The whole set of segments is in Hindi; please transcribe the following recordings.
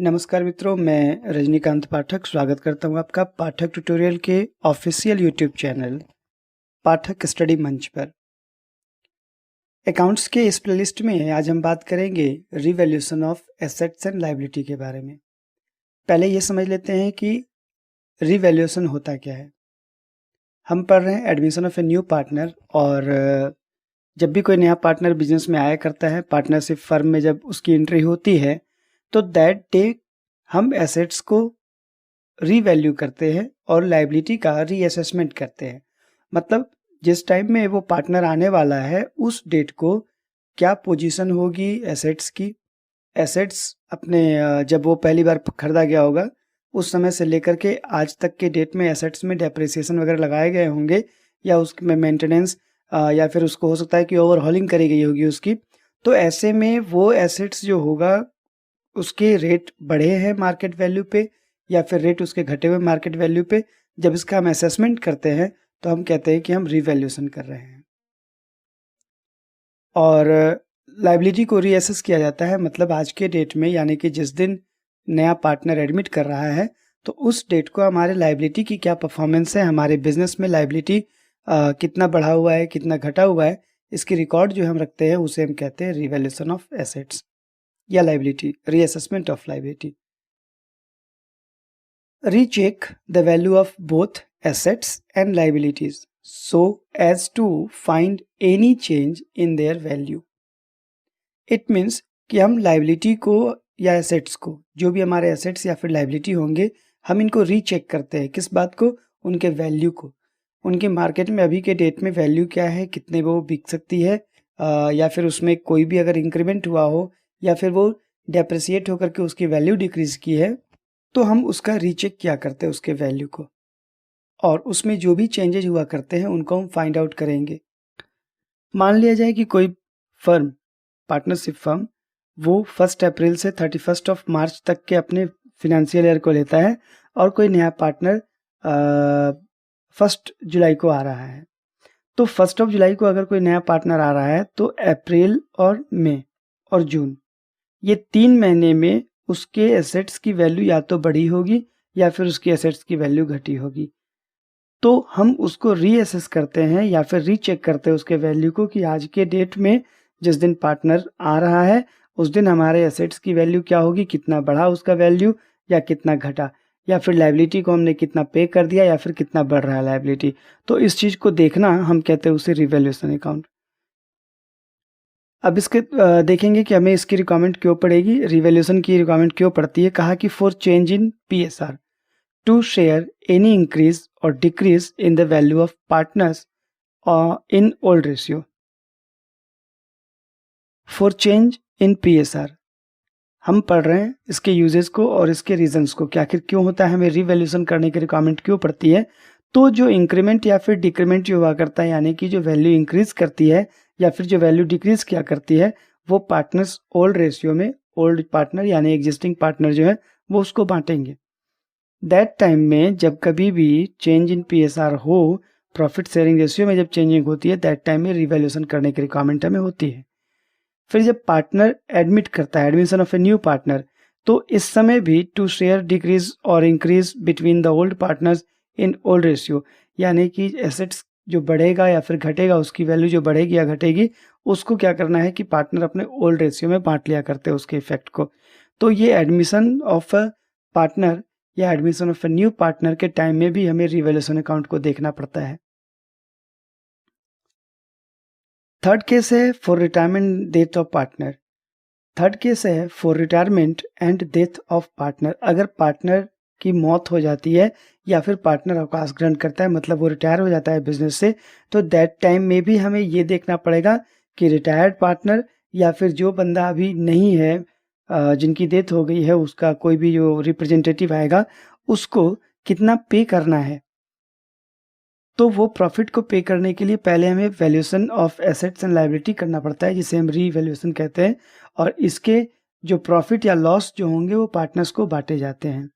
नमस्कार मित्रों, मैं रजनीकांत पाठक स्वागत करता हूं आपका पाठक ट्यूटोरियल के ऑफिशियल यूट्यूब चैनल पाठक स्टडी मंच पर। अकाउंट्स के इस प्लेलिस्ट में आज हम बात करेंगे revaluation of assets and liability के बारे में। पहले ये समझ लेते हैं कि रिवैल्यूएशन होता क्या है। हम पढ़ रहे हैं admission of a new partner, और जब भी कोई नया पार्टनर बिजनेस में आया करता है, पार्टनरशिप फर्म में जब उसकी एंट्री होती है तो दैट डे हम एसेट्स को रीवैल्यू करते हैं और लायबिलिटी का रीअसेसमेंट करते हैं। मतलब जिस टाइम में वो पार्टनर आने वाला है उस डेट को क्या पोजीशन होगी एसेट्स की। एसेट्स अपने जब वो पहली बार खरीदा गया होगा उस समय से लेकर के आज तक के डेट में एसेट्स में डेप्रिसिएशन वगैरह लगाए गए होंगे, या उसमें मेंटेनेंस या फिर उसको हो सकता है कि ओवरहॉलिंग करी गई होगी उसकी। तो ऐसे में वो एसेट्स जो होगा उसके रेट बढ़े हैं मार्केट वैल्यू पे या फिर रेट उसके घटे हुए मार्केट वैल्यू पे। जब इसका हम असेसमेंट करते हैं तो हम कहते हैं कि हम रिवैल्यूएशन कर रहे हैं। और लायबिलिटी को रीअसेस किया जाता है, मतलब आज के डेट में, यानी कि जिस दिन नया पार्टनर एडमिट कर रहा है तो उस डेट को हमारे लायबिलिटी की क्या परफॉर्मेंस है, हमारे बिजनेस में लायबिलिटी कितना बढ़ा हुआ है, कितना घटा हुआ है, इसकी रिकॉर्ड जो हम रखते हैं उसे हम कहते हैं रिवैल्यूएशन ऑफ एसेट्स या liability, reassessment of liability. Recheck the value of both assets and liabilities so as to find any change in their value. It means कि हम लाइबिलिटी को या एसेट्स को, जो भी हमारे एसेट्स या फिर लाइबिलिटी होंगे, हम इनको रीचेक करते हैं। किस बात को? उनके वैल्यू को। उनके मार्केट में अभी के डेट में वैल्यू क्या है, कितने वो बिक सकती है, या फिर उसमें कोई भी अगर इंक्रीमेंट हुआ हो या फिर वो डेप्रिसिएट होकर के उसकी वैल्यू डिक्रीज की है तो हम उसका रीचेक किया करते हैं उसके वैल्यू को, और उसमें जो भी चेंजेज हुआ करते हैं उनको हम फाइंड आउट करेंगे। मान लिया जाए कि कोई फर्म, पार्टनरशिप फर्म, वो 1 अप्रैल से 31 मार्च तक के अपने फिनेंशियल ईयर को लेता है और कोई नया पार्टनर 1 जुलाई को आ रहा है। तो 1 जुलाई को अगर कोई नया पार्टनर आ रहा है तो अप्रैल और मई और जून, ये 3 महीने में उसके एसेट्स की वैल्यू या तो बढ़ी होगी या फिर उसकी एसेट्स की वैल्यू घटी होगी। तो हम उसको रीअसेस करते हैं या फिर रीचेक करते हैं उसके वैल्यू को कि आज के डेट में जिस दिन पार्टनर आ रहा है उस दिन हमारे एसेट्स की वैल्यू क्या होगी, कितना बढ़ा उसका वैल्यू या कितना घटा, या फिर लायबिलिटी को हमने कितना पे कर दिया या फिर कितना बढ़ रहा है लायबिलिटी। तो इस चीज़ को देखना हम कहते हैं उसे रिवैल्यूएशन अकाउंट। अब इसके देखेंगे कि हमें इसकी रिक्वायरमेंट क्यों पड़ेगी, रिवैल्यूएशन की रिक्वायरमेंट क्यों पड़ती है। कहा कि for change in PSR to share any increase और decrease in the value of partners in old ratio. For change in PSR हम पढ़ रहे हैं इसके यूजेस को और इसके रीजंस को कि आखिर क्यों होता है, हमें रिवैल्यूएशन करने की रिक्वायरमेंट क्यों पड़ती है। तो जो इंक्रीमेंट या फिर डिक्रीमेंट जो हुआ करता है, यानी कि जो वैल्यू इंक्रीज करती है या फिर जो वैल्यू डिक्रीज किया करती है, वो पार्टनर्स ओल्ड रेशियो में, ओल्ड पार्टनर यानी एग्जिस्टिंग पार्टनर जो है वो उसको बांटेंगे। दैट टाइम में जब कभी भी चेंज इन पीएसआर हो, प्रॉफिट शेयरिंग रेशियो में जब चेंजिंग होती है, दैट टाइम में रिवैल्यूएशन करने की रिक्वायरमेंट हमें होती है। फिर जब पार्टनर एडमिट करता है, admission of a new partner, तो इस समय भी टू शेयर डिक्रीज और increase between the old partners in old ratio, यानी कि एसेट्स जो बढ़ेगा या फिर घटेगा, उसकी वैल्यू जो बढ़ेगी या घटेगी, उसको क्या करना है कि पार्टनर अपने ओल्ड रेशियो में बांट लिया करते हैं उसके इफेक्ट को। तो ये एडमिशन ऑफ अ पार्टनर या admission of a new partner के टाइम में भी हमें रिवैल्यूएशन अकाउंट को देखना पड़ता है। थर्ड केस है for retirement death of partner. Third case है for retirement and death of partner. अगर पार्टनर की मौत हो जाती है या फिर पार्टनर अवकाश ग्रहण करता है, मतलब वो रिटायर हो जाता है बिजनेस से, तो दैट टाइम में भी हमें ये देखना पड़ेगा कि रिटायर्ड पार्टनर या फिर जो बंदा अभी नहीं है, जिनकी डेथ हो गई है, उसका कोई भी जो रिप्रेजेंटेटिव आएगा उसको कितना पे करना है। तो वो प्रॉफिट को पे करने के लिए पहले हमें valuation of assets and liability करना पड़ता है, जिसे हम रीवैल्यूएशन कहते हैं, और इसके जो प्रॉफिट या लॉस जो होंगे वो पार्टनर्स को बांटे जाते हैं।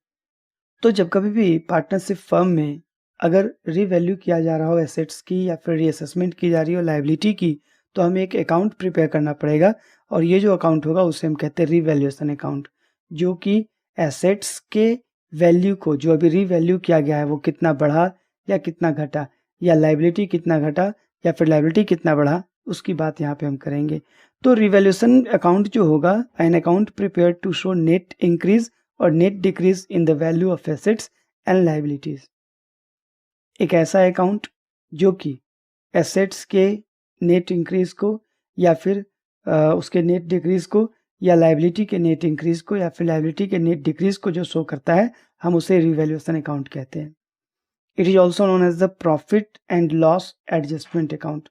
तो जब कभी भी पार्टनरशिप फर्म में अगर रीवैल्यू किया जा रहा हो एसेट्स की या फिर रीअसेसमेंट की जा रही हो लायबिलिटी की, तो हमें एक अकाउंट प्रिपेयर करना पड़ेगा, और ये जो अकाउंट होगा उसे हम कहते हैं रीवैल्यूएशन अकाउंट, जो कि एसेट्स के वैल्यू को जो अभी रीवैल्यू किया गया है वो कितना बढ़ा या कितना घटा, या लाइबिलिटी कितना घटा या फिर लाइबिलिटी कितना बढ़ा, उसकी बात यहाँ पे हम करेंगे। तो रिवैल्यूएशन अकाउंट जो होगा, an account prepared to show net increase और net decrease in the value of assets and liabilities. एक ऐसा अकाउंट जो कि एसेट्स के नेट इंक्रीज को या फिर उसके नेट डिक्रीज को, या लाइबिलिटी के नेट इंक्रीज को या फिर लाइबिलिटी के नेट डिक्रीज को जो शो करता है, हम उसे रिवैल्यूएशन अकाउंट कहते हैं। It is also known as the profit and loss adjustment account.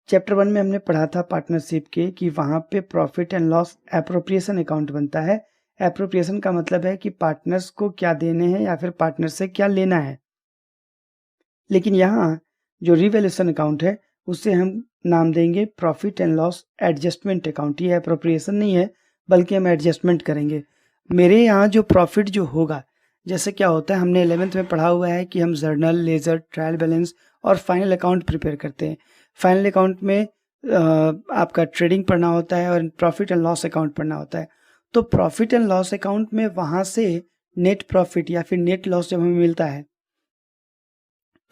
Chapter 1 में हमने पढ़ा था पार्टनरशिप के कि वहां पे profit and loss appropriation account बनता है। एप्रोप्रिएशन का मतलब है कि पार्टनर्स को क्या देने हैं या फिर पार्टनर से क्या लेना है। लेकिन यहाँ जो रिवैल्यूएशन अकाउंट है उसे हम नाम देंगे profit and loss adjustment account. ये एप्रोप्रिएशन नहीं है बल्कि हम एडजस्टमेंट करेंगे। मेरे यहाँ जो प्रॉफिट जो होगा, जैसे क्या होता है, हमने 11th में पढ़ा हुआ है कि हम जर्नल, लेजर, ट्रायल बैलेंस और फाइनल अकाउंट प्रिपेयर करते हैं। फाइनल अकाउंट में आपका ट्रेडिंग पढ़ना होता है और प्रॉफिट एंड लॉस अकाउंट पढ़ना होता है। तो प्रॉफिट एंड लॉस अकाउंट में वहां से नेट प्रॉफिट या फिर नेट लॉस जब हमें मिलता है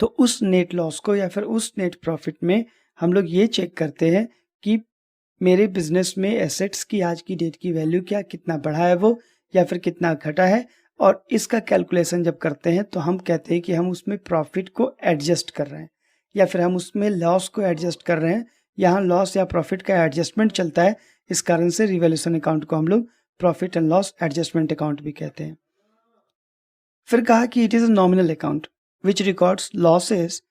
तो उस नेट लॉस को या फिर उस नेट प्रॉफिट में हम लोग ये चेक करते हैं कि मेरे बिजनेस में एसेट्स की आज की डेट की वैल्यू क्या, कितना बढ़ा है वो या फिर कितना घटा है। और इसका कैलकुलेशन जब करते हैं तो हम कहते हैं कि हम उसमें प्रॉफिट को एडजस्ट कर रहे हैं या फिर हम उसमें लॉस को एडजस्ट कर रहे हैं। यहाँ लॉस या प्रॉफिट का एडजस्टमेंट चलता है, इस कारण से रिवैल्यूएशन अकाउंट को हम लोग profit and loss adjustment account भी कहते हैं। फिर कहा कि it is a nominal account which records losses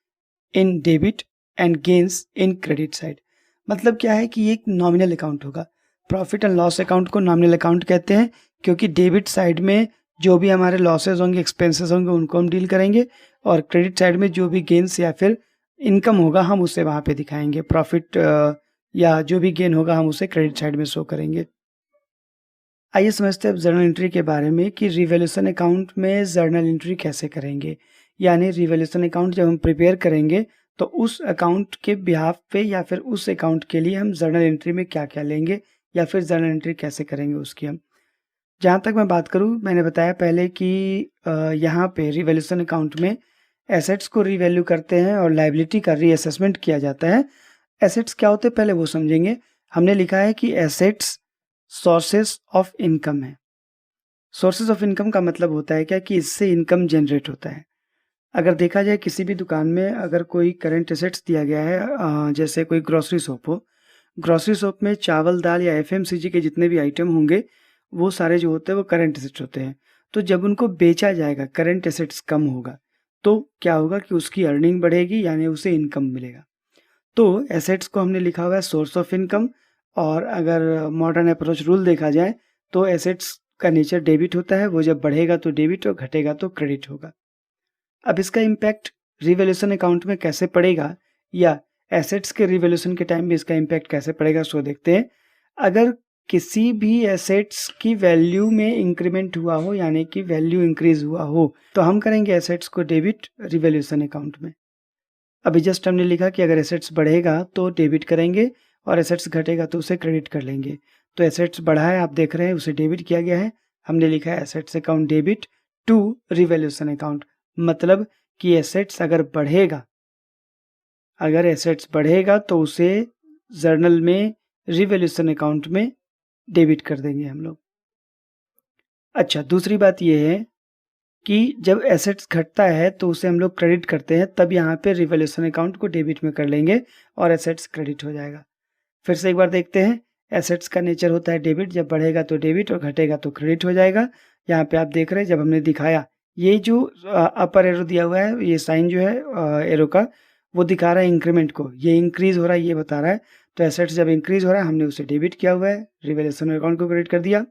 in debit and gains in credit side. मतलब क्या है कि ये एक नॉमिनल अकाउंट होगा। प्रॉफिट एंड लॉस अकाउंट को नॉमिनल अकाउंट कहते हैं क्योंकि डेबिट साइड में जो भी हमारे लॉसेज होंगे, एक्सपेंसेस होंगे, उनको हम डील करेंगे और क्रेडिट साइड में जो भी गेन्स या फिर इनकम होगा हम उसे वहां पे दिखाएंगे। प्रॉफिट या जो भी गेन होगा हम उसे क्रेडिट साइड में शो करेंगे। आइए समझते हैं अब जर्नल एंट्री के बारे में कि रिवैल्यूएशन अकाउंट में जर्नल एंट्री कैसे करेंगे। यानी रिवैल्यूएशन अकाउंट जब हम प्रिपेयर करेंगे तो उस अकाउंट के बिहाफ पे या फिर उस अकाउंट के लिए हम जर्नल एंट्री में क्या क्या लेंगे या फिर जर्नल एंट्री कैसे करेंगे उसकी हम। जहाँ तक मैं बात करूँ, मैंने बताया पहले कि यहाँ पे रिवैल्यूएशन अकाउंट में एसेट्स को रिवैल्यू करते हैं और लाइबिलिटी का रीअसेसमेंट किया जाता है। एसेट्स क्या होते हैं पहले वो समझेंगे। हमने लिखा है कि एसेट्स सोर्सेस ऑफ इनकम है। सोर्सेस ऑफ इनकम का मतलब होता है क्या कि इससे इनकम जनरेट होता है। अगर देखा जाए किसी भी दुकान में अगर कोई करंट एसेट्स दिया गया है, जैसे कोई ग्रोसरी शॉप हो, ग्रोसरी शॉप में चावल, दाल या एफएमसीजी के जितने भी आइटम होंगे वो सारे जो होते हैं वो करंट एसेट्स होते हैं। तो जब उनको बेचा जाएगा, करंट एसेट्स कम होगा तो क्या होगा कि उसकी अर्निंग बढ़ेगी यानी उसे इनकम मिलेगा। तो एसेट्स को हमने लिखा हुआ है सोर्स ऑफ इनकम। और अगर मॉडर्न अप्रोच रूल देखा जाए तो एसेट्स का नेचर डेबिट होता है, वो जब बढ़ेगा तो डेबिट और घटेगा तो क्रेडिट होगा। अब इसका इम्पैक्ट रिवैल्यूएशन अकाउंट में कैसे पड़ेगा या एसेट्स के रिवैल्यूएशन के टाइम में इसका इम्पैक्ट कैसे पड़ेगा सो देखते हैं। अगर किसी भी एसेट्स की वैल्यू में इंक्रीमेंट हुआ हो यानी कि वैल्यू इंक्रीज हुआ हो तो हम करेंगे एसेट्स को डेबिट रिवैल्यूएशन अकाउंट में। अभी जस्ट हमने लिखा कि अगर एसेट्स बढ़ेगा तो डेबिट करेंगे और एसेट्स घटेगा तो उसे क्रेडिट कर लेंगे। तो एसेट्स बढ़ा है, आप देख रहे हैं उसे डेबिट किया गया है, हमने लिखा है assets account debit to revaluation account. मतलब कि एसेट्स अगर बढ़ेगा, अगर एसेट्स बढ़ेगा तो उसे जर्नल में रिवैल्यूएशन अकाउंट में डेबिट कर देंगे हम लोग। अच्छा, दूसरी बात यह है कि जब एसेट्स घटता है तो उसे हम लोग क्रेडिट करते हैं, तब यहाँ पे रिवैल्यूएशन अकाउंट को डेबिट में कर लेंगे और एसेट्स क्रेडिट हो जाएगा। फिर से एक बार देखते हैं। एसेट्स का नेचर होता है डेबिट, जब बढ़ेगा तो डेबिट और घटेगा तो क्रेडिट हो जाएगा। यहाँ पे आप देख रहे हैं जब हमने दिखाया, ये जो अपर एरो दिया हुआ है, ये साइन जो है एरो का, वो दिखा रहा है इंक्रीमेंट को, ये इंक्रीज हो रहा है ये बता रहा है। तो एसेट्स जब इंक्रीज हो रहा है हमने उसे डेबिट किया हुआ है, रिवैल्यूएशन अकाउंट को क्रेडिट कर दिया।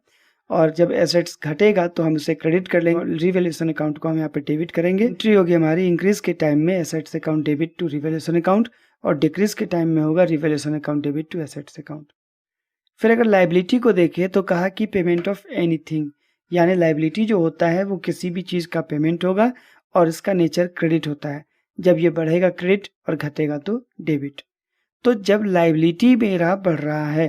और जब एसेट्स घटेगा तो हम उसे क्रेडिट कर लेंगे, रिवैल्यूएशन अकाउंट को हम यहाँ पे डेबिट करेंगे। एंट्री होगी हमारी इंक्रीज के टाइम में assets account debit to revaluation account और डिक्रीज के टाइम में होगा revaluation account debit to assets account. फिर अगर लाइबिलिटी को देखें तो कहा कि पेमेंट ऑफ एनीथिंग, यानी लाइबिलिटी जो होता है वो किसी भी चीज का पेमेंट होगा और इसका नेचर क्रेडिट होता है। जब ये बढ़ेगा क्रेडिट और घटेगा तो डेबिट। तो जब लाइबिलिटी मेरा बढ़ रहा है,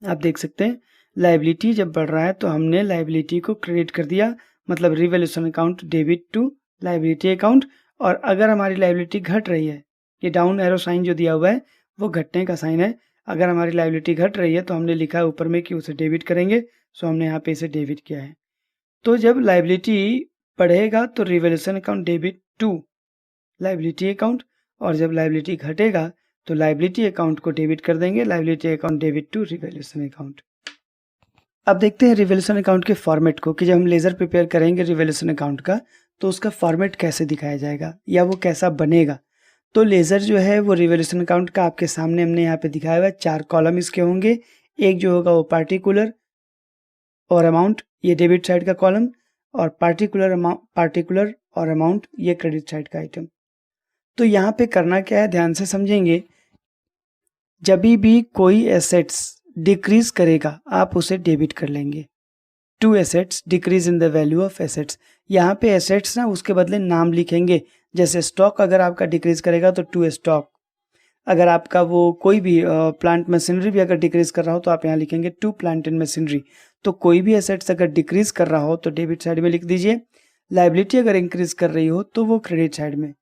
आप देख सकते हैं लायबिलिटी जब बढ़ रहा है तो हमने लायबिलिटी को क्रेडिट कर दिया, मतलब revaluation account debit to liability account. और अगर हमारी लायबिलिटी घट रही है, ये डाउन एरो साइन जो दिया हुआ है वो घटने का साइन है। अगर हमारी लायबिलिटी घट रही है तो हमने लिखा है ऊपर में कि उसे डेबिट करेंगे, सो हमने यहाँ पे इसे डेबिट किया है। तो जब लायबिलिटी बढ़ेगा तो revaluation account debit to liability account, और जब लायबिलिटी घटेगा तो लायबिलिटी अकाउंट को डेबिट कर देंगे, liability account debit to revaluation account. अब देखते हैं रिवैल्यूएशन अकाउंट के फॉर्मेट को, कि जब हम लेजर प्रिपेयर करेंगे रिवैल्यूएशन अकाउंट का तो उसका फॉर्मेट कैसे दिखाया जाएगा या वो कैसा बनेगा। तो लेजर जो है वो रिवैल्यूएशन अकाउंट का आपके सामने हमने यहाँ पे दिखाया हुआ है। 4 कॉलम इसके होंगे। एक जो होगा वो पार्टिकुलर और अमाउंट, ये डेबिट साइड का कॉलम, और पार्टिकुलर और अमाउंट ये क्रेडिट साइड का आइटम। तो यहाँ पे करना क्या है, ध्यान से समझेंगे। जब भी कोई एसेट्स डिक्रीज करेगा आप उसे डेबिट कर लेंगे। To assets decrease in the value of assets, यहाँ पे एसेट्स ना उसके बदले नाम लिखेंगे। जैसे स्टॉक अगर आपका डिक्रीज करेगा तो टू स्टॉक, अगर आपका वो कोई भी प्लांट मशीनरी भी अगर डिक्रीज कर रहा हो तो आप यहाँ लिखेंगे टू प्लांट एंड मशीनरी। तो कोई भी एसेट्स अगर डिक्रीज कर रहा हो तो डेबिट साइड में लिख दीजिए। लायबिलिटी अगर इंक्रीज कर रही हो तो वो क्रेडिट साइड में।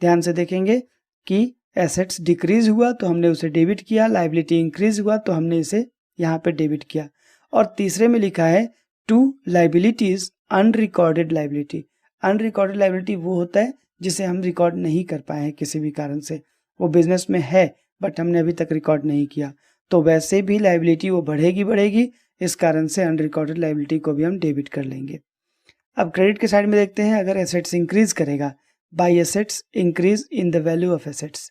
ध्यान से देखेंगे कि एसेट्स डिक्रीज हुआ तो हमने उसे डेबिट किया, लायबिलिटी इंक्रीज हुआ तो हमने इसे यहाँ पे डेबिट किया। और तीसरे में लिखा है to liabilities unrecorded liability. Unrecorded liability वो होता है जिसे हम रिकॉर्ड नहीं कर पाए हैं किसी भी कारण से, वो बिजनेस में है बट हमने अभी तक रिकॉर्ड नहीं किया, तो वैसे भी लायबिलिटी वो बढ़ेगी, इस कारण से अनरिकॉर्डेड लायबिलिटी को भी हम डेबिट कर लेंगे। अब क्रेडिट के साइड में देखते हैं, अगर एसेट्स इंक्रीज करेगा, by assets increase in the value of assets,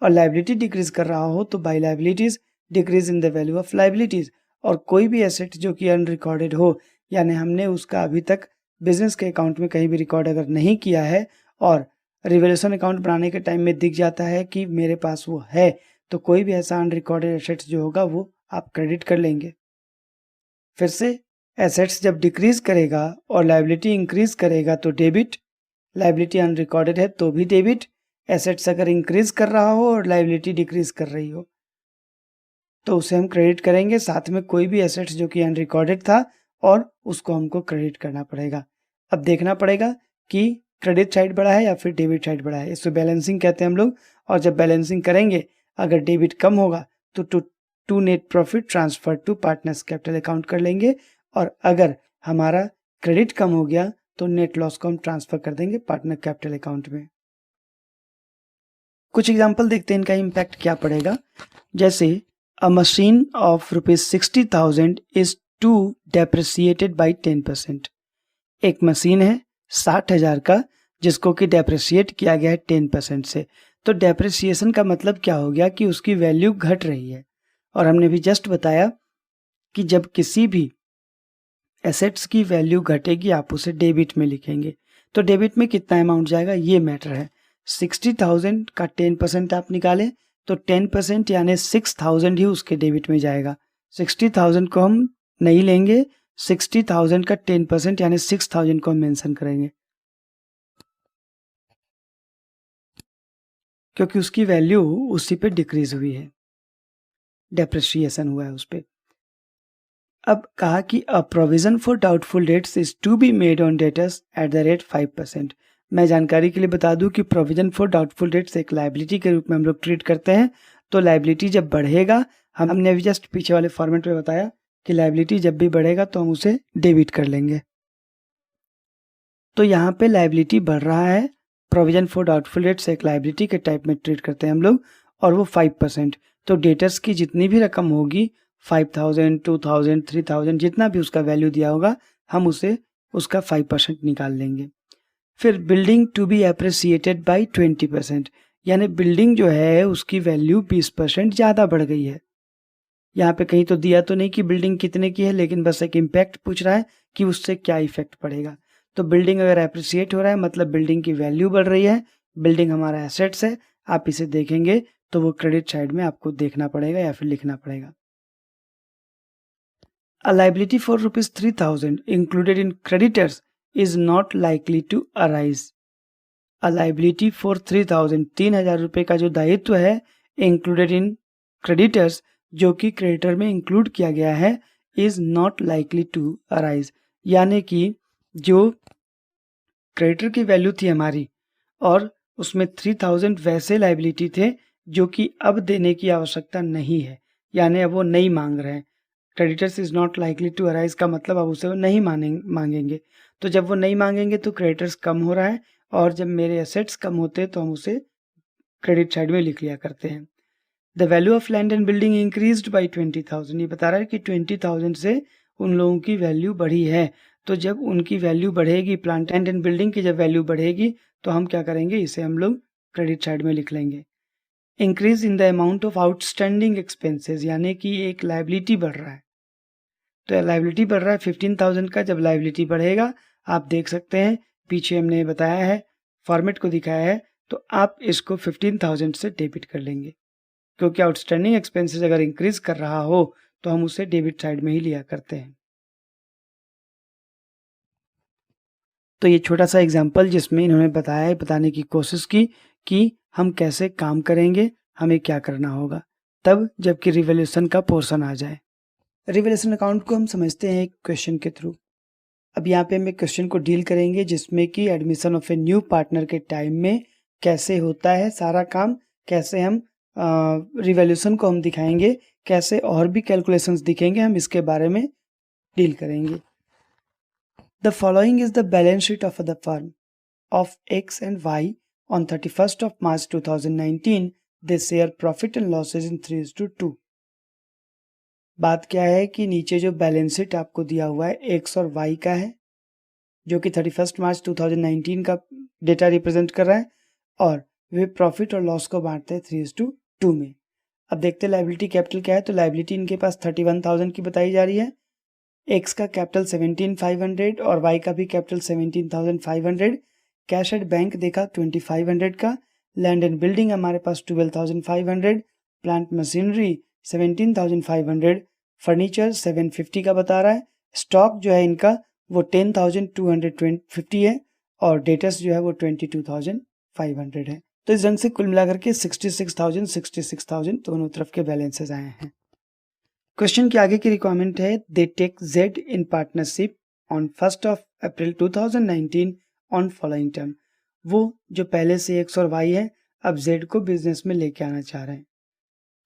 और लायबिलिटी डिक्रीज कर रहा हो तो by liabilities decrease in the value of liabilities. और कोई भी एसेट जो कि अनरिकॉर्डेड हो, यानी हमने उसका अभी तक बिजनेस के अकाउंट में कहीं भी रिकॉर्ड अगर नहीं किया है और रिवैल्यूएशन अकाउंट बनाने के टाइम में दिख जाता है कि मेरे पास वो है, तो कोई भी ऐसा अनरिकॉर्डेड एसेट्स जो होगा वो आप क्रेडिट कर लेंगे। फिर से एसेट्स जब डिक्रीज करेगा और लायबिलिटी इंक्रीज करेगा तो डेबिट, लायबिलिटी अनरिकॉर्डेड है तो भी डेबिट। एसेट्स अगर इंक्रीज कर रहा हो और लायबिलिटी डिक्रीज कर रही हो तो उसे हम क्रेडिट करेंगे। साथ में कोई भी एसेट्स जो कि अनरिकॉर्डेड था और उसको हमको क्रेडिट करना पड़ेगा। अब देखना पड़ेगा कि क्रेडिट साइड बढ़ा है या फिर डेबिट साइड बढ़ा है, इसको बैलेंसिंग कहते हैं हम लोग। और जब बैलेंसिंग करेंगे अगर डेबिट कम होगा तो to net profit transfer to partners capital account कर लेंगे, और अगर हमारा क्रेडिट कम हो गया तो नेट लॉस को हम ट्रांसफर कर देंगे पार्टनर कैपिटल अकाउंट में। कुछ एग्जांपल देखते हैं इनका इम्पैक्ट क्या पड़ेगा। जैसे a machine of ₹60,000 is to depreciated by 10%। एक मशीन है 60,000 का जिसको कि डेप्रिसिएट किया गया है 10% से। तो डेप्रिसिएशन का मतलब क्या हो गया कि उसकी वैल्यू घट रही है। और हमने भी जस्ट बताया कि जब किसी भी एसेट्स की वैल्यू घटेगी आप उसे डेबिट में लिखेंगे। तो डेबिट में कितना अमाउंट जाएगा ये मैटर है। 60,000 का 10% आप निकालें तो 10% यानी 6,000 ही उसके डेबिट में जाएगा। 60,000 को हम नहीं लेंगे, 60,000 का 10% यानी 6,000 को हम मेंशन करेंगे, क्योंकि उसकी वैल्यू उसी पे डिक्रीज हुई है, डेप्रिसिएशन हुआ है उस पे। अब कहा कि a provision for doubtful debts is to be made on debtors at the rate 5%। मैं जानकारी के लिए बता दूं कि प्रोविजन फॉर डाउटफुल डेट्स एक लायबिलिटी के रूप में हम लोग ट्रीट करते हैं। तो लायबिलिटी जब बढ़ेगा, हमने अभी जस्ट पीछे वाले फॉर्मेट में बताया कि लायबिलिटी जब भी बढ़ेगा तो हम उसे डेबिट कर लेंगे। तो यहाँ पे लायबिलिटी बढ़ रहा है, प्रोविजन फॉर डाउटफुल डेट्स एक लायबिलिटी के टाइप में ट्रीट करते हैं हम लोग, और वो 5%। तो डेटर्स की जितनी भी रकम होगी 5,000, 2,000, 3,000 जितना भी उसका वैल्यू दिया होगा हम उसे उसका 5% निकाल लेंगे। फिर building to be appreciated by 20%, यानी बिल्डिंग जो है उसकी वैल्यू 20% ज़्यादा बढ़ गई है। यहाँ पे कहीं तो दिया तो नहीं कि बिल्डिंग कितने की है, लेकिन बस एक इम्पैक्ट पूछ रहा है कि उससे क्या इफेक्ट पड़ेगा। तो बिल्डिंग अगर एप्रिसिएट हो रहा है मतलब बिल्डिंग की वैल्यू बढ़ रही है, बिल्डिंग हमारा एसेट्स है, आप इसे देखेंगे तो वो क्रेडिट साइड में आपको देखना पड़ेगा या फिर लिखना पड़ेगा। A liability for ₹3,000 included in creditors is not likely to arise. A liability for 3,000 3,000 रुपये का जो दायित्व है included in creditors जो कि क्रेडिटर में इंक्लूड किया गया है, is not likely to arise, यानी कि जो क्रेडिटर की वैल्यू थी हमारी और उसमें 3000 वैसे लाइबिलिटी थे जो कि अब देने की आवश्यकता नहीं है, यानी अब वो नहीं मांग रहे हैं। Creditors is not likely to arise का मतलब अब उसे वो नहीं मांगेंगे। तो जब वो नहीं मांगेंगे तो क्रेडिटर्स कम हो रहा है, और जब मेरे एसेट्स कम होते हैं तो हम उसे क्रेडिट साइड में लिख लिया करते हैं। The value of land and building increased by 20,000, ये बता रहा है कि 20,000 से उन लोगों की वैल्यू बढ़ी है। तो जब उनकी वैल्यू बढ़ेगी, प्लांट एंड बिल्डिंग की जब वैल्यू बढ़ेगी तो हम क्या करेंगे, इसे हम लोग क्रेडिट साइड में लिख लेंगे। Increase in the amount of outstanding expenses, यानी कि एक लाइबिलिटी बढ़ रहा है। तो लाइबिलिटी बढ़ रहा है 15,000 का। जब लाइबिलिटी बढ़ेगा, आप देख सकते हैं पीछे हमने बताया है, फॉर्मेट को दिखाया है, तो आप इसको 15,000 से डेबिट कर लेंगे, क्योंकि आउटस्टैंडिंग एक्सपेंसेस अगर इंक्रीज कर रहा हो तो हम उसे डेबिट साइड में ही लिया करते हैं। तो ये छोटा सा एग्जाम्पल जिसमें इन्होंने बताने की कोशिश की कि हम कैसे काम करेंगे, हमें क्या करना होगा, तब जबकि रिवैल्यूएशन का पोर्शन आ जाए। रिवैल्यूएशन अकाउंट को हम समझते हैं एक क्वेश्चन के थ्रू। अब यहाँ पे हम एक क्वेश्चन को डील करेंगे जिसमें कि admission of a new partner के टाइम में कैसे होता है सारा काम, कैसे हम रिवैल्यूएशन को हम दिखाएंगे, कैसे और भी कैलकुलेशंस दिखेंगे, हम इसके बारे में डील करेंगे। The following is the balance sheet of the firm of X and Y on 31st of March 2019. They share profit and losses in 3:2। बात क्या है कि नीचे जो बैलेंस शीट आपको दिया हुआ है X और Y का है, जो कि 31 मार्च 2019 का डेटा रिप्रेजेंट कर रहा है, और वे प्रॉफिट और लॉस को बांटते हैं 3:2 में। अब देखते हैं लाइबिलिटी कैपिटल क्या है। तो लाइबिलिटी इनके पास 31,000 की बताई जा रही है, X का कैपिटल 17,500 और Y का भी कैपिटल 17,500। कैश एट बैंक देखा 2,500 का, लैंड एंड बिल्डिंग हमारे पास 12,500, प्लांट मशीनरी 17,500, फर्नीचर 750 का बता रहा है, स्टॉक जो है इनका वो 10,250 है, और डेटर्स जो है वो 22,500 है। तो इस रंग से कुल मिलाकर के 66,000 दोनों तरफ के बैलेंसेस आए हैं। क्वेश्चन के आगे की रिक्वायरमेंट है, they take Z in partnership on 1 April 2019 on following term. वो जो पहले से X और Y है, अब Z को बिजनेस में लेके आना चाह रहे हैं।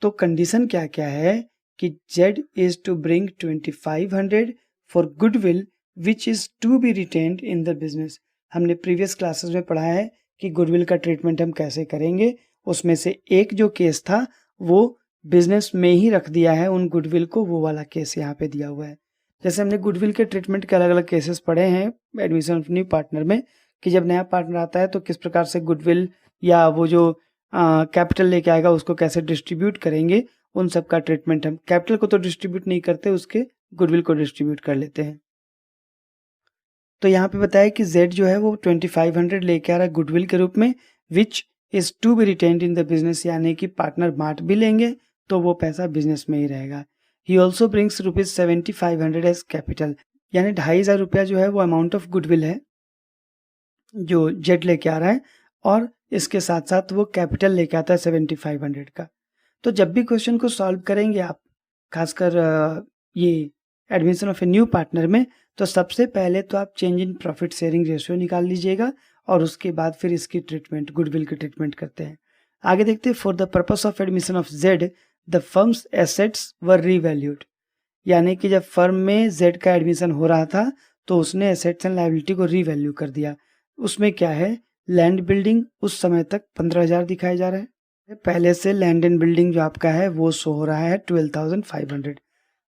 तो कंडीशन क्या क्या है कि Z is to bring 2,500 for goodwill which is to be retained in the business. हमने प्रीवियस क्लासेस में पढ़ा है कि गुडविल का ट्रीटमेंट हम कैसे करेंगे। उसमें से एक जो केस था वो बिजनेस में ही रख दिया है उन गुडविल को, वो वाला केस यहाँ पे दिया हुआ है। जैसे हमने गुडविल के ट्रीटमेंट के अलग अलग केसेस पढ़े हैं एडमिशन ऑफ न्यू पार्टनर में, कि जब नया पार्टनर आता है तो किस प्रकार से गुडविल या वो जो कैपिटल लेके आएगा उसको कैसे डिस्ट्रीब्यूट करेंगे, उन सब का ट्रीटमेंट हम कैपिटल को तो डिस्ट्रीब्यूट नहीं करते, उसके गुडविल को डिस्ट्रीब्यूट कर लेते हैं। तो यहाँ पे बताया कि Z जो है वो 2,500 लेके आ रहा है गुडविल के रूप में, which is to be retained in the business, यानी कि पार्टनर बांट भी लेंगे तो वो पैसा बिजनेस में ही रहेगा। ही ऑल्सो ब्रिंग्स ₹7,500 एज कैपिटल, यानी 2,500 रुपया जो है वो अमाउंट ऑफ गुडविल है जो जेड लेके आ रहा है, और इसके साथ साथ वो कैपिटल लेके आता है 7,500 का। तो जब भी क्वेश्चन को सॉल्व करेंगे आप, खासकर ये admission of a new partner में, तो सबसे पहले तो आप change in profit sharing ratio निकाल लीजिएगा, और उसके बाद फिर इसकी ट्रीटमेंट, गुडविल की ट्रीटमेंट करते हैं। आगे देखते हैं, for the purpose of admission of Z the firms assets were revalued, यानी कि जब फर्म में जेड का एडमिशन हो रहा था तो उसने एसेट्स एंड लायबिलिटी को रीवैल्यू कर दिया। उसमें क्या है, लैंड बिल्डिंग उस समय तक 15,000 दिखाया जा रहा है, पहले से लैंड एंड बिल्डिंग जो आपका है वो शो हो रहा है 12,500।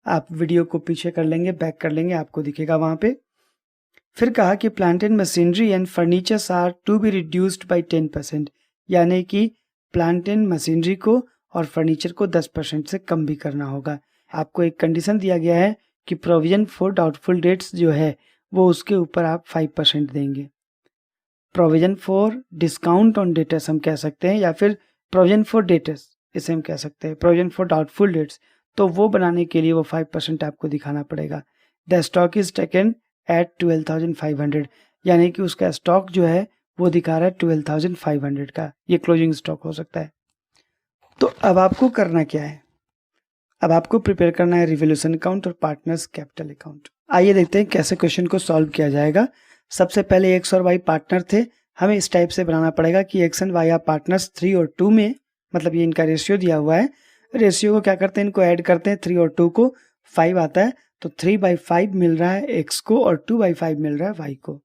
आप वीडियो को पीछे कर लेंगे, बैक कर लेंगे, आपको दिखेगा वहां पे। फिर कहा कि plant and machinery and furnitures are to be reduced by 10%, यानी कि प्लांट एंड मशीनरी को और फर्नीचर को 10% से कम भी करना होगा। आपको एक कंडीशन दिया गया है कि प्रोविजन फॉर डाउटफुल डेट्स जो है वो उसके ऊपर आप 5% देंगे। Provision for discount on debtors हम कह सकते हैं, या फिर प्रोविजन फॉर डेटर्स इसे हम कह सकते हैं। प्रोविजन फॉर डाउटफुल डेट्स, तो वो बनाने के लिए वो 5% आपको दिखाना पड़ेगा। The stock is taken at 12,500, यानी कि उसका स्टॉक जो है वो दिखा रहा है 12,500 का, ये क्लोजिंग स्टॉक हो सकता है। तो अब आपको करना क्या है, अब आपको प्रिपेयर करना है रिवोल्यूशन अकाउंट और पार्टनर्स कैपिटल अकाउंट। आइए देखते हैं कैसे क्वेश्चन को सॉल्व किया जाएगा। सबसे पहले एक्स और वाई पार्टनर थे, हमें इस टाइप से बनाना पड़ेगा कि X and Y are partners 3 और 2 में, मतलब ये इनका रेशियो दिया हुआ है। रेशियो को क्या करते हैं, इनको ऐड करते हैं, 3 और 2 को 5 आता है, तो 3/5 मिल रहा है एक्स को और 2/5 मिल रहा है वाई को।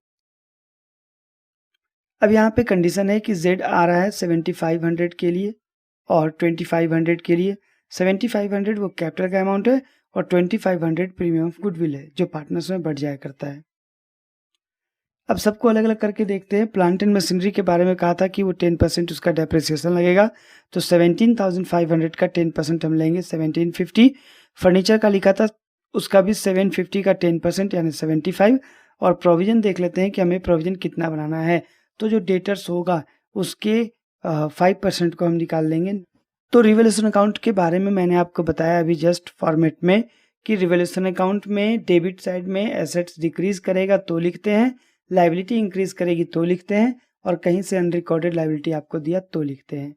अब यहाँ पे कंडीशन है कि z आ रहा है 7500 के लिए और 2500 के लिए। 7500 वो कैपिटल का अमाउंट है और 2500 प्रीमियम ऑफ गुडविल है जो पार्टनर्स में बढ़ जाया करता है। अब सबको अलग अलग करके देखते हैं। प्लांट एंड मशीनरी के बारे में कहा था कि वो 10% उसका डेप्रिसिएशन लगेगा, तो 17,500 का 10% हम लेंगे 1750। फर्नीचर का लिखा था, उसका भी 750 का 10% यानी 75। और प्रोविजन देख लेते हैं कि हमें प्रोविजन कितना बनाना है, तो जो डेटर्स होगा उसके 5% को हम निकाल लेंगे। तो रिवोल्यूशन अकाउंट के बारे में मैंने आपको बताया अभी जस्ट फॉर्मेट में कि रिवोल्यूशन अकाउंट में डेबिट साइड में एसेट्स डिक्रीज करेगा तो लिखते हैं, लाइबिलिटी इंक्रीज करेगी तो लिखते हैं, और कहीं से अनरिकॉर्डेड लाइबिलिटी आपको दिया तो लिखते हैं।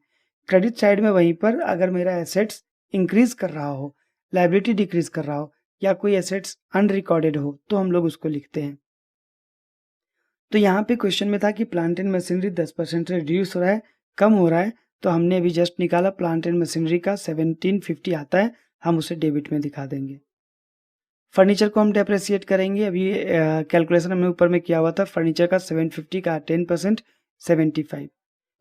क्रेडिट साइड में वहीं पर अगर मेरा एसेट्स इंक्रीज कर रहा हो, लाइबिलिटी डिक्रीज कर रहा हो या कोई एसेट्स अनरिकॉर्डेड हो तो हम लोग उसको लिखते हैं। तो यहाँ पे क्वेश्चन में था कि प्लांट एंड मशीनरी 10% रिड्यूस हो रहा है, कम हो रहा है, तो हमने अभी जस्ट निकाला प्लांट एंड मशीनरी का 1750 आता है, हम उसे डेबिट में दिखा देंगे। फर्नीचर को हम डेप्रिसिएट करेंगे, अभी कैलकुलेशन हमने ऊपर में किया हुआ था, फर्नीचर का 750 का 10% 75।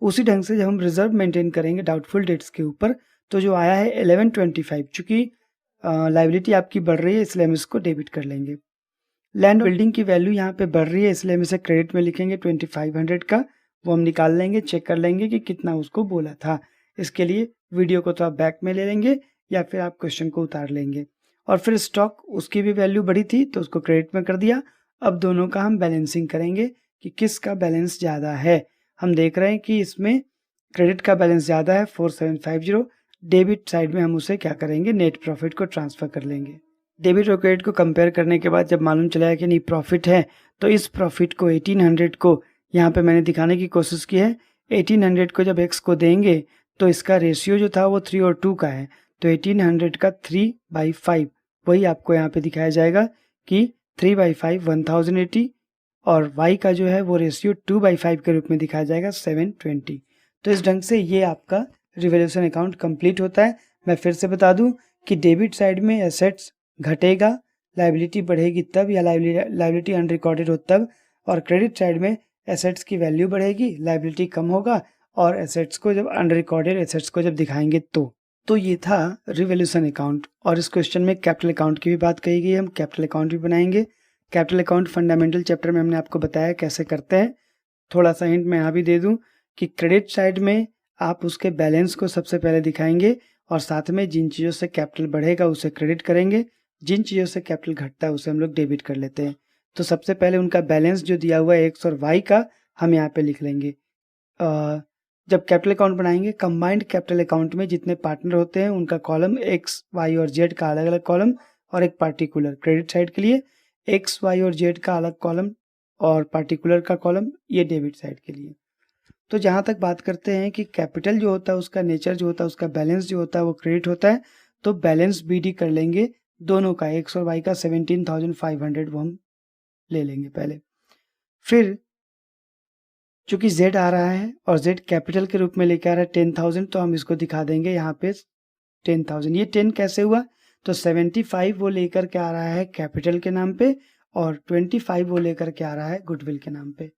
उसी ढंग से जब हम रिजर्व मेंटेन करेंगे डाउटफुल डेट्स के ऊपर, तो जो आया है 1125, चूंकि लाइबिलिटी आपकी बढ़ रही है इसलिए हम इसको डेबिट कर लेंगे। लैंड बिल्डिंग की वैल्यू यहाँ पे बढ़ रही है इसलिए हम इसे क्रेडिट में लिखेंगे 2500 का, वो हम निकाल लेंगे, चेक कर लेंगे कि कितना उसको बोला था। इसके लिए वीडियो को तो आप बैक में ले लेंगे या फिर आप क्वेश्चन को उतार लेंगे। और फिर स्टॉक, उसकी भी वैल्यू बढ़ी थी तो उसको क्रेडिट में कर दिया। अब दोनों का हम बैलेंसिंग करेंगे कि किसका बैलेंस ज़्यादा है। हम देख रहे हैं कि इसमें क्रेडिट का बैलेंस ज़्यादा है 4750। डेबिट साइड में हम उसे क्या करेंगे, नेट प्रॉफिट को ट्रांसफ़र कर लेंगे। डेबिट और क्रेडिट को कंपेयर करने के बाद जब मालूम चला है कि नहीं प्रॉफिट है, तो इस प्रॉफिट को 1800 को यहाँ पे मैंने दिखाने की कोशिश की है। 1800 को जब x को देंगे तो इसका रेशियो जो था वो 3 और 2 का है, तो 1800 का 3/5 वही आपको यहाँ पे दिखाया जाएगा कि 3/5 1080, और y का जो है वो रेशियो 2/5 के रूप में दिखाया जाएगा 720। तो इस ढंग से ये आपका रिवोल्यूशन अकाउंट कंप्लीट होता है। मैं फिर से बता दूं कि डेबिट साइड में एसेट्स घटेगा, लाइबिलिटी बढ़ेगी तब, या लाइबिलिटी अनरिकॉर्डेड हो तब, और क्रेडिट साइड में एसेट्स की वैल्यू बढ़ेगी, लाइबिलिटी कम होगा, और एसेट्स को जब अनरिकॉर्डेड एसेट्स को जब दिखाएंगे तो ये था रिवोल्यूशन अकाउंट। और इस क्वेश्चन में कैपिटल अकाउंट की भी बात कही गई है, हम कैपिटल अकाउंट भी बनाएंगे। कैपिटल अकाउंट फंडामेंटल चैप्टर में हमने आपको बताया कैसे करते हैं। थोड़ा सा हिंट मैं यहाँ भी दे दूँ कि क्रेडिट साइड में आप उसके बैलेंस को सबसे पहले दिखाएंगे और साथ में जिन चीज़ों से कैपिटल बढ़ेगा उसे क्रेडिट करेंगे, जिन चीज़ों से कैपिटल घटता है उसे हम लोग डेबिट कर लेते हैं। तो सबसे पहले उनका बैलेंस जो दिया हुआ है एक्स और वाई का हम यहाँ पे लिख लेंगे। जब कैपिटल अकाउंट बनाएंगे, कंबाइंड कैपिटल अकाउंट में जितने पार्टनर होते हैं उनका कॉलम एक्स, वाई और जेड का अलग अलग कॉलम, और एक पार्टिकुलर क्रेडिट साइड के लिए एक्स, वाई और जेड का अलग कॉलम और पार्टिकुलर का कॉलम, ये डेबिट साइड के लिए। तो जहाँ तक बात करते हैं कि कैपिटल जो होता है उसका नेचर जो होता है, उसका बैलेंस जो होता है वो क्रेडिट होता है, तो बैलेंस बीडी कर लेंगे दोनों का, एक्स और वाई का 17,500 वो हम ले लेंगे पहले। फिर चूंकि z आ रहा है और z कैपिटल के रूप में लेके आ रहा है 10,000, तो हम इसको दिखा देंगे यहाँ पे 10,000। ये 10 कैसे हुआ, तो 75 वो लेकर के आ रहा है कैपिटल के नाम पे और 25 वो लेकर के आ रहा है गुडविल के नाम पे।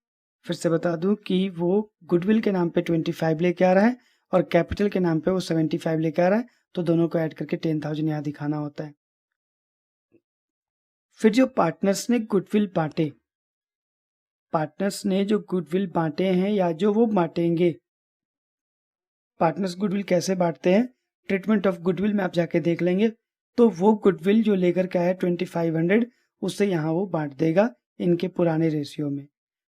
फिर से बता दूं कि वो गुडविल के नाम पे 25 लेके आ रहा है और कैपिटल के नाम पे वो 75 लेके आ रहा है, तो दोनों को ऐड करके 10,000 यहाँ दिखाना होता है। फिर जो पार्टनर्स ने गुडविल बांटे, पार्टनर्स ने जो गुडविल बांटे हैं या जो वो बांटेंगे, पार्टनर्स गुडविल कैसे बांटते हैं, ट्रीटमेंट ऑफ गुडविल में आप जाके देख लेंगे। तो वो गुडविल जो लेकर के आया 2500 उससे यहाँ वो बांट देगा इनके पुराने रेशियो में।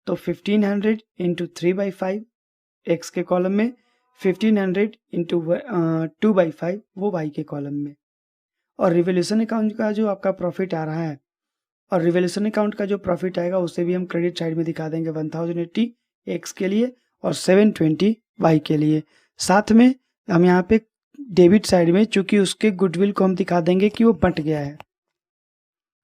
तो 1500 इंटू 3/5 एक्स के कॉलम में, 1500 इंटू 2/5 वो वाई के कॉलम में। और रिवोल्यूशन अकाउंट का जो आपका प्रॉफिट आ रहा है, और रिवोल्यूशन अकाउंट का जो प्रॉफिट आएगा उसे भी हम क्रेडिट साइड में दिखा देंगे 1080 एक्स के लिए और 720 वाई के लिए। साथ में हम यहाँ पे डेबिट साइड में चूंकि उसके गुडविल को हम दिखा देंगे कि वो बंट गया है।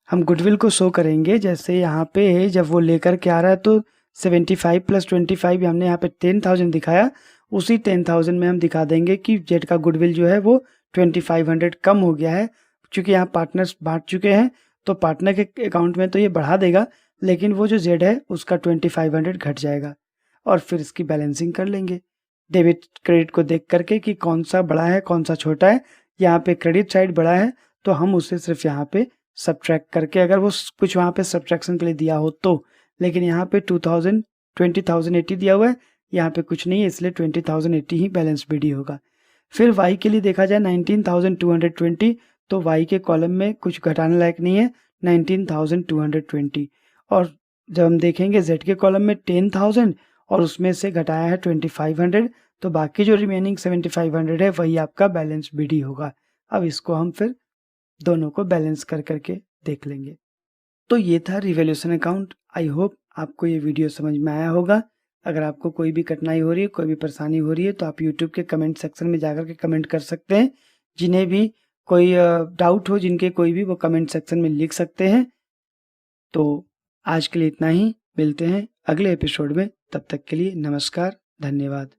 हम गुडविल को शो करेंगे, जैसे यहाँ पे जब वो लेकर के आ रहा है तो 75 + 25 हमने यहाँ पे 10,000 दिखाया, उसी 10,000 में हम दिखा देंगे कि जेड का गुडविल जो है वो 2500 कम हो गया है। चूँकि यहाँ पार्टनर्स बाँट चुके हैं तो पार्टनर के अकाउंट में तो ये बढ़ा देगा, लेकिन वो जो जेड है उसका 2500 घट जाएगा और फिर इसकी बैलेंसिंग कर लेंगे डेबिट क्रेडिट को देख करके कि कौन सा बड़ा है कौन सा छोटा है। यहाँ पे क्रेडिट साइड बड़ा है तो हम उसे सिर्फ यहाँ पे सब्ट्रैक्ट करके, अगर वो कुछ वहाँ पे सब्ट्रैक्शन के लिए दिया हो तो, लेकिन यहाँ पे 20,080 दिया हुआ है, यहाँ पे कुछ नहीं है इसलिए 20,080 ही बैलेंस बीडी होगा। फिर वाई के लिए देखा जाए 19,220, तो वाई के कॉलम में कुछ घटाने लायक नहीं है, 19,220। और जब हम देखेंगे जेड के कॉलम में 10,000 और उसमें से घटाया है 2,500, तो बाकी जो रिमेनिंग 7,500 है वही आपका बैलेंस बीडी होगा। अब इसको हम फिर दोनों को बैलेंस कर करके देख लेंगे। तो ये था रिवैल्यूएशन अकाउंट। आई होप आपको ये वीडियो समझ में आया होगा। अगर आपको कोई भी कठिनाई हो रही है, कोई भी परेशानी हो रही है, तो आप यूट्यूब के कमेंट सेक्शन में जाकर के कमेंट कर सकते हैं। जिन्हें भी कोई डाउट हो, जिनके कोई भी, वो कमेंट सेक्शन में लिख सकते हैं। तो आज के लिए इतना ही, मिलते हैं अगले एपिसोड में। तब तक के लिए नमस्कार, धन्यवाद।